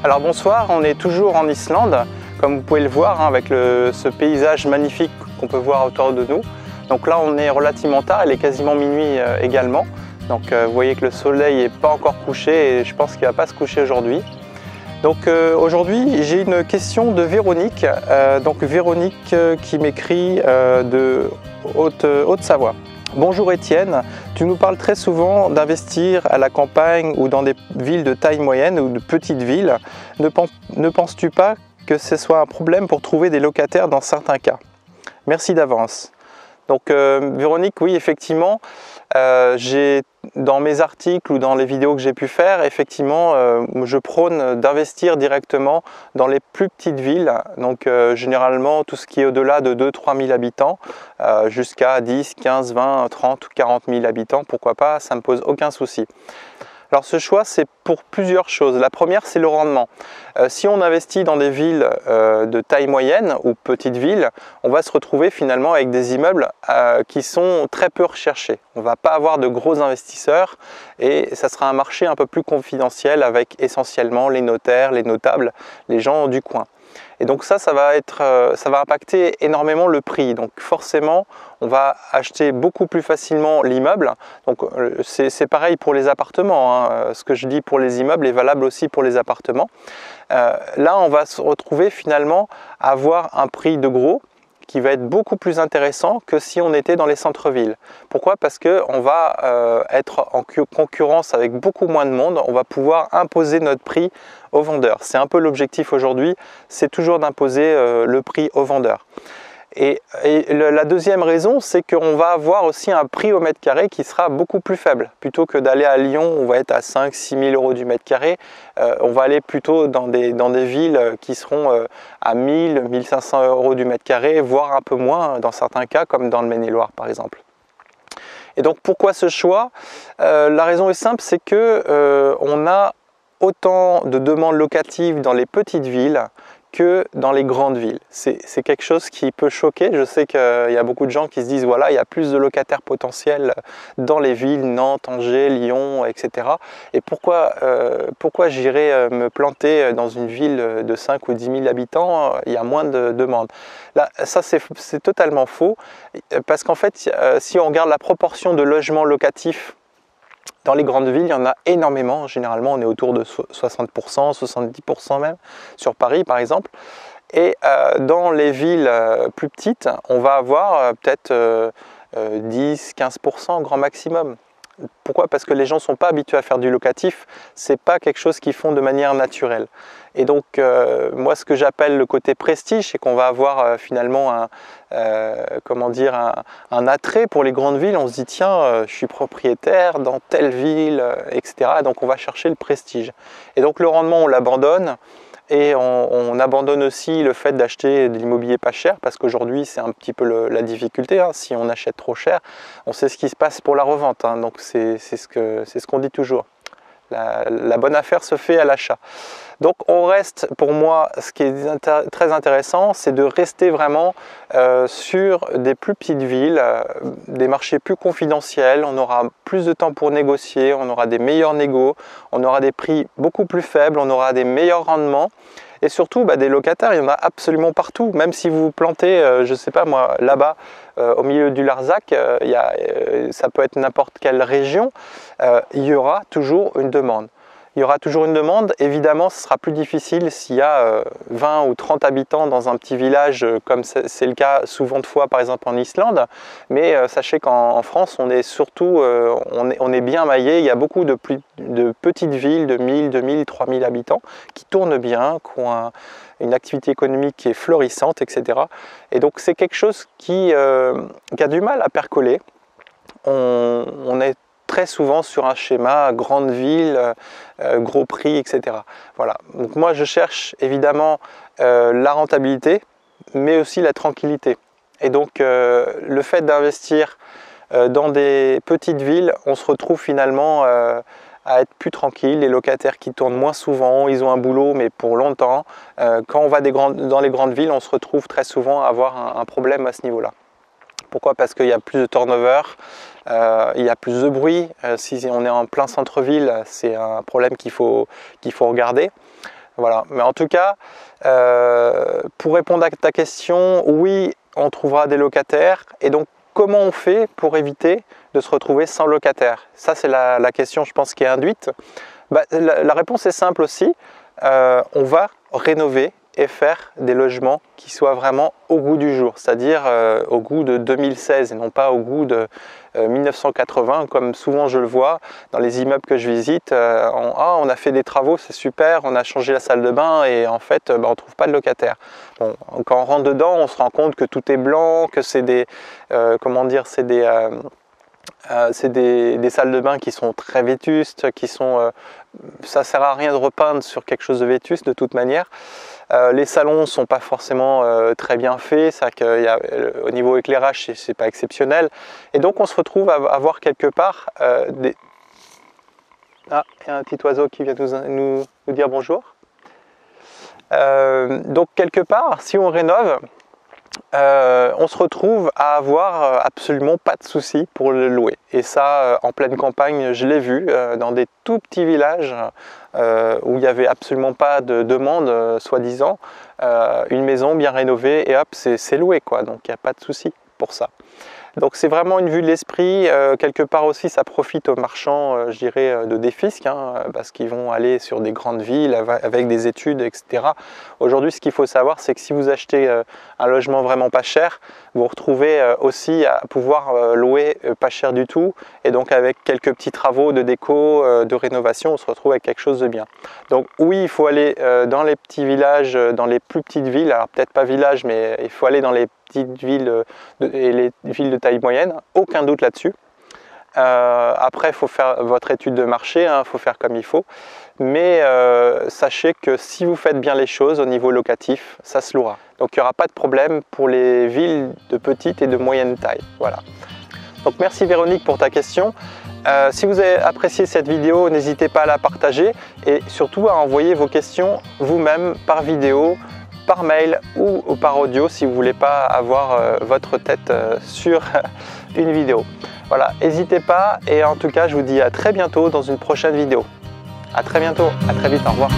Alors bonsoir, on est toujours en Islande, comme vous pouvez le voir, avec ce paysage magnifique qu'on peut voir autour de nous. Donc là on est relativement tard, il est quasiment minuit également. Donc vous voyez que le soleil n'est pas encore couché et je pense qu'il ne va pas se coucher aujourd'hui. Donc aujourd'hui j'ai une question de Véronique, Véronique qui m'écrit de Haute-Savoie. Bonjour Étienne, tu nous parles très souvent d'investir à la campagne ou dans des villes de taille moyenne ou de petites villes. Ne penses-tu pas que ce soit un problème pour trouver des locataires dans certains cas? Merci d'avance. Donc Véronique, oui effectivement, dans mes articles ou dans les vidéos que j'ai pu faire, effectivement, je prône d'investir directement dans les plus petites villes, donc généralement tout ce qui est au-delà de 2-3 000 habitants, jusqu'à 10, 15, 20, 30 ou 40 000 habitants, pourquoi pas, ça ne me pose aucun souci. Alors ce choix, c'est pour plusieurs choses. La première, c'est le rendement. Si on investit dans des villes de taille moyenne ou petites villes, on va se retrouver finalement avec des immeubles qui sont très peu recherchés. On ne va pas avoir de gros investisseurs et ça sera un marché un peu plus confidentiel avec essentiellement les notaires, les notables, les gens du coin. Et donc ça va impacter énormément le prix. Donc forcément, on va acheter beaucoup plus facilement l'immeuble. Donc c'est pareil pour les appartements, hein. Ce que je dis pour les immeubles est valable aussi pour les appartements. Là, on va se retrouver finalement à avoir un prix de gros qui va être beaucoup plus intéressant que si on était dans les centres-villes. Pourquoi? Parce qu'on va être en concurrence avec beaucoup moins de monde, on va pouvoir imposer notre prix aux vendeurs. C'est un peu l'objectif aujourd'hui, c'est toujours d'imposer le prix aux vendeurs. Et la deuxième raison, c'est qu'on va avoir aussi un prix au mètre carré qui sera beaucoup plus faible. Plutôt que d'aller à Lyon, on va être à 5-6 000 euros du mètre carré, on va aller plutôt dans des villes qui seront à 1 500 euros du mètre carré, voire un peu moins dans certains cas, comme dans le Maine-et-Loire par exemple. Et donc pourquoi ce choix? La raison est simple, c'est que on a autant de demandes locatives dans les petites villes que dans les grandes villes. C'est quelque chose qui peut choquer. Je sais qu'il y a beaucoup de gens qui se disent voilà, il y a plus de locataires potentiels dans les villes, Nantes, Angers, Lyon, etc. Et pourquoi j'irais me planter dans une ville de 5 ou 10 000 habitants? Il y a moins de demandes. Là, ça c'est totalement faux, parce qu'en fait, si on regarde la proportion de logements locatifs dans les grandes villes, il y en a énormément. Généralement, on est autour de 60%, 70% même, sur Paris par exemple. Et dans les villes plus petites, on va avoir peut-être 10-15% grand maximum. Pourquoi? Parce que les gens ne sont pas habitués à faire du locatif, ce n'est pas quelque chose qu'ils font de manière naturelle. Et donc, moi, ce que j'appelle le côté prestige, c'est qu'on va avoir finalement un attrait pour les grandes villes. On se dit, tiens, je suis propriétaire dans telle ville, etc. Donc, on va chercher le prestige. Et donc, le rendement, on l'abandonne. Et on abandonne aussi le fait d'acheter de l'immobilier pas cher, parce qu'aujourd'hui c'est un petit peu la difficulté, hein. Si on achète trop cher, on sait ce qui se passe pour la revente, hein. Donc c'est ce qu'on dit toujours. La bonne affaire se fait à l'achat. Donc on reste, pour moi, ce qui est très intéressant, c'est de rester vraiment sur des plus petites villes, des marchés plus confidentiels. On aura plus de temps pour négocier, on aura des meilleurs négos, on aura des prix beaucoup plus faibles, on aura des meilleurs rendements. Et surtout, des locataires, il y en a absolument partout. Même si vous vous plantez, je ne sais pas moi, là-bas, au milieu du Larzac, ça peut être n'importe quelle région, il y aura toujours une demande. Il y aura toujours une demande. Évidemment, ce sera plus difficile s'il y a 20 ou 30 habitants dans un petit village, comme c'est le cas souvent de fois, par exemple en Islande. Mais sachez qu'en France, on est surtout, on est bien maillé. Il y a beaucoup de petites villes de 1000, 2000, 3000 habitants qui tournent bien, qui ont une activité économique qui est florissante, etc. Et donc, c'est quelque chose qui a du mal à percoler. On est très souvent sur un schéma grande ville, gros prix, etc. Voilà. Donc moi je cherche évidemment la rentabilité, mais aussi la tranquillité. Et donc le fait d'investir dans des petites villes, on se retrouve finalement à être plus tranquille. Les locataires qui tournent moins souvent, ils ont un boulot mais pour longtemps. Quand on va dans les grandes villes, on se retrouve très souvent à avoir un problème à ce niveau-là. Pourquoi? Parce qu'il y a plus de turnover, il y a plus de bruit. Si on est en plein centre-ville, c'est un problème qu'il faut regarder. Voilà. Mais en tout cas, pour répondre à ta question, oui, on trouvera des locataires. Et donc, comment on fait pour éviter de se retrouver sans locataire? Ça, c'est la question, je pense, qui est induite. La réponse est simple aussi. On va rénover et faire des logements qui soient vraiment au goût du jour, c'est-à-dire au goût de 2016 et non pas au goût de 1980, comme souvent je le vois dans les immeubles que je visite. On a fait des travaux, c'est super, on a changé la salle de bain et en fait on ne trouve pas de locataire. Bon, quand on rentre dedans, on se rend compte que tout est blanc, que c'est des des salles de bain qui sont très vétustes, ça sert à rien de repeindre sur quelque chose de vétuste de toute manière. Les salons ne sont pas forcément très bien faits, au niveau éclairage c'est pas exceptionnel. Et donc on se retrouve à avoir quelque part des... Ah, il y a un petit oiseau qui vient nous dire bonjour. Donc quelque part, si on rénove, on se retrouve à avoir absolument pas de soucis pour le louer. Et ça, en pleine campagne, je l'ai vu dans des tout petits villages où il n'y avait absolument pas de demande, soi-disant. Une maison bien rénovée et hop, c'est loué, quoi. Donc il n'y a pas de souci pour ça. Donc c'est vraiment une vue de l'esprit. Quelque part aussi, ça profite aux marchands, je dirais, de défisque, parce qu'ils vont aller sur des grandes villes avec des études, etc. Aujourd'hui, ce qu'il faut savoir, c'est que si vous achetez un logement vraiment pas cher, vous vous retrouvez aussi à pouvoir louer pas cher du tout. Et donc avec quelques petits travaux de déco, de rénovation, on se retrouve avec quelque chose de bien. Donc oui, il faut aller dans les petits villages, dans les plus petites villes. Alors peut-être pas villages, mais il faut aller dans les petites villes et les villes de taille moyenne, aucun doute là-dessus. Après, il faut faire votre étude de marché, il faut faire comme il faut. Mais sachez que si vous faites bien les choses au niveau locatif, ça se louera. Donc il n'y aura pas de problème pour les villes de petite et de moyenne taille. Voilà. Donc merci Véronique pour ta question. Si vous avez apprécié cette vidéo, n'hésitez pas à la partager et surtout à envoyer vos questions vous-même par vidéo, par mail ou par audio si vous ne voulez pas avoir votre tête sur une vidéo. Voilà, n'hésitez pas et en tout cas je vous dis à très bientôt dans une prochaine vidéo. À très bientôt, à très vite, au revoir.